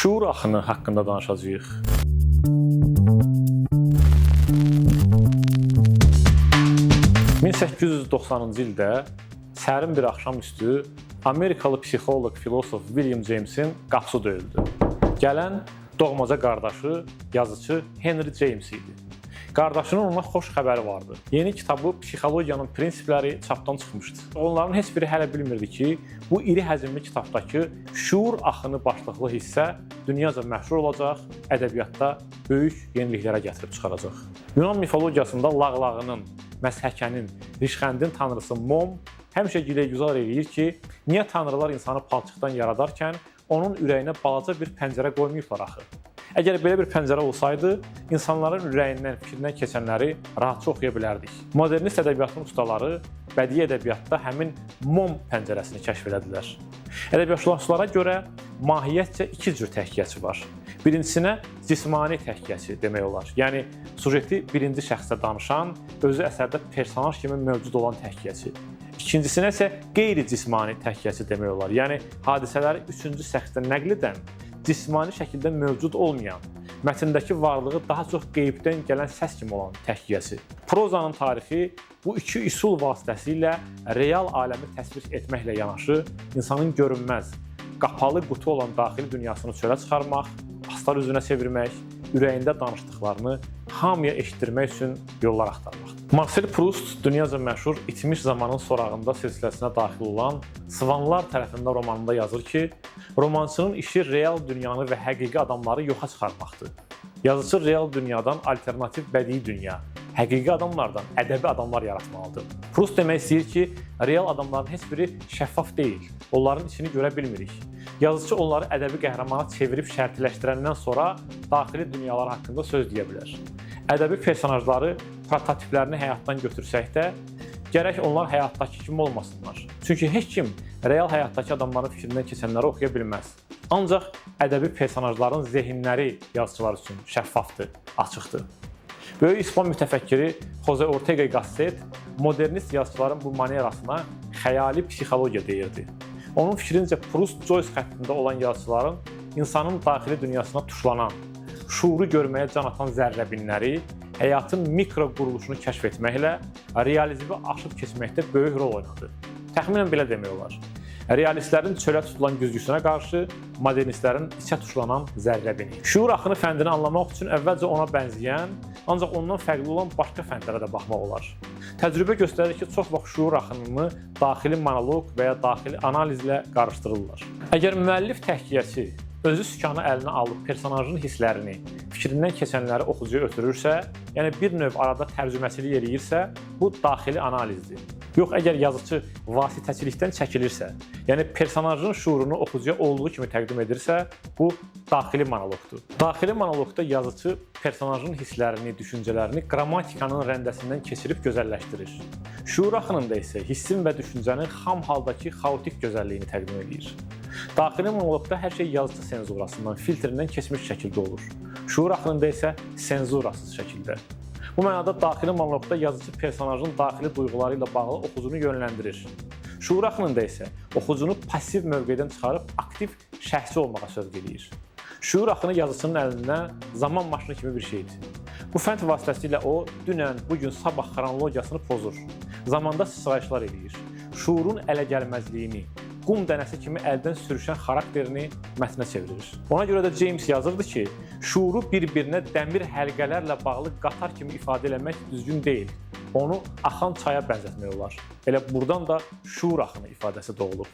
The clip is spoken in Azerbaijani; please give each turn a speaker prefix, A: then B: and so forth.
A: Şuur axını haqqında danışacağıq. ...1890-cı ildə sərin bir axşamüstü Amerikalı psixoloq, filosof William James'in qapısı döyüldü. Gələn doğmaca qardaşı, yazıcı Henry James idi. Qardaşının ona xoş xəbəri vardı. Yeni kitabı Psixologiyanın prinsipləri çapdan çıxmışdı. Onların heç biri hələ bilmirdi ki, bu iri həcmli kitabdakı şuur axını başlıqlı hissə dünyaca məşhur olacaq, ədəbiyyatda böyük yeniliklərə gətirib çıxaracaq. Yunan mifologiyasında lağlağının, məshəkənin, rişxəndin tanrısı Mom həmişə gilə-güzar eləyir ki, niyə tanrılar insanı palçıqdan yaradarkən onun ürəyinə balaca bir pəncərə qoymayıblar axı? Əgər belə bir pəncərə olsaydı, insanların ürəyindən, fikrindən keçənləri rahatca oxuya bilərdik. Modernist ədəbiyyatın ustaları bədii ədəbiyyatda həmin Mom pəncərəsini kəşf elədilər. Ədəbiyyatçılara görə mahiyyətcə iki cür təhkiyəçi var. Birincisinə cismani təhkiyəçi demək olar. Yəni, sujeti birinci şəxsdə danışan, özü əsərdə personaj kimi mövcud olan təhkiyəçi. İkincisinə isə qeyri-cismani təhkiyəçi demək olar. Yəni, hadisələri üçüncü şəxsdə nəql edən, cismani şəkildə mövcud olmayan, mətndəki varlığı daha çox qeybdən gələn səs kimi olan təhkiyəsi. Prozanın tarixi bu iki üsul vasitəsilə real aləmi təsvir etməklə yanaşı, insanın görünməz, qapalı qutu olan daxili dünyasını çölə çıxarmaq, astar üzünə çevirmək, ürəyində danışdıqlarını hamıya eşitdirmək üçün yollar axtarmaqdır. Marcel Proust dünyaca məşhur İtmiş Zamanın Sorağında silsiləsinə daxil olan Svanlar tərəfində romanında yazır ki, romançının işi real dünyanı və həqiqi adamları yoxa çıxarmaqdır. Yazıcı real dünyadan alternativ bədii dünya, həqiqi adamlardan ədəbi adamlar yaratmalıdır. Proust demək istəyir ki, real adamların heç biri şəffaf deyil, onların içini görə bilmirik. Yazıcı onları ədəbi qəhrəmana çevirib şərtiləşdirəndən sonra daxili dünyalar haqqında söz deyə bilər. Ədəbi personajları, prototiplərini həyatdan götürsək də, gərək onlar həyatdakı kimi olmasınlar. Çünki heç kim real həyatdakı adamların fikrindən keçənləri oxuya bilməz. Ancaq ədəbi personajların zehinləri yazıcılar üçün şəffafdır, açıqdır. Böyük İspan mütəfəkkiri Jose Ortega y Gasset modernist yazıcıların bu manerasına xəyali psixologiya deyirdi. Onun fikrincə Proust-Joyce xəttində olan yazıcıların insanın daxili dünyasına tuşlanan, şuuru görməyə can atan zərrəbinləri, həyatın mikro quruluşunu kəşf etməklə realizmi aşıb keçməkdə böyük rol oynadı. Təxminən belə demək olar. Realistlərin çölə tutulan güzgüsünə qarşı modernistlərin içə tuşlanan zərrəbini. Şuur axını fəndini anlamaq üçün əvvəlcə ona bənzəyən, ancaq ondan fərqli olan başqa fəndlərə də baxmaq olar. Təcrübə göstərir ki, çox vaxt şuur axınını daxili monoloq və ya daxili analizlə qarışdırırlar. Əgər müəllif təhkiyəçi özü sükanı əlinə alıb personajın hisslərini, fikrindən keçənləri oxucuya ötürürsə, yəni bir növ arada tərcüməçilik eləyirsə, bu daxili analizdir. Yox, əgər yazıcı vasitəçilikdən çəkilirsə, yəni personajın şuurunu oxucuya olduğu kimi təqdim edirsə, bu daxili monoloqdur. Daxili monoloqda yazıcı personajın hisslərini, düşüncələrini qrammatikanın rəndəsindən keçirib gözəlləşdirir. Şuur axınında isə hissin və düşüncənin xam haldakı xaotik gözəlliyini təqdim edir. Daxili monoloqda hər şey yazıcı senzurasından, filtrindən keçmiş şəkildə olur. Şuur axınında isə senzurasız şəkildə. Bu mənada daxili monoloqda yazıcı personajın daxili duyğuları ilə bağlı oxucunu yönləndirir. Şuur axınında isə oxucunu pasiv mövqedən çıxarıb aktiv şəxsi olmağa sövq edir. Şuur axını yazıcının əlində zaman maşını kimi bir şeydir. Bu fənd vasitəsilə o, dünən, bugün, sabah xronologiyasını pozur. Zamanda sıçrayışlar eləyir. Şuurun ələ gəlməzliyini, qum dənəsi kimi əldən sürüşən xarakterini mətnə çevirir. Ona görə də James yazırdı ki, şuuru bir-birinə dəmir həlqələrlə bağlı qatar kimi ifadə eləmək düzgün deyil. Onu axan çaya bənzətmək olar. Elə buradan da şuur axını ifadəsi doğulub.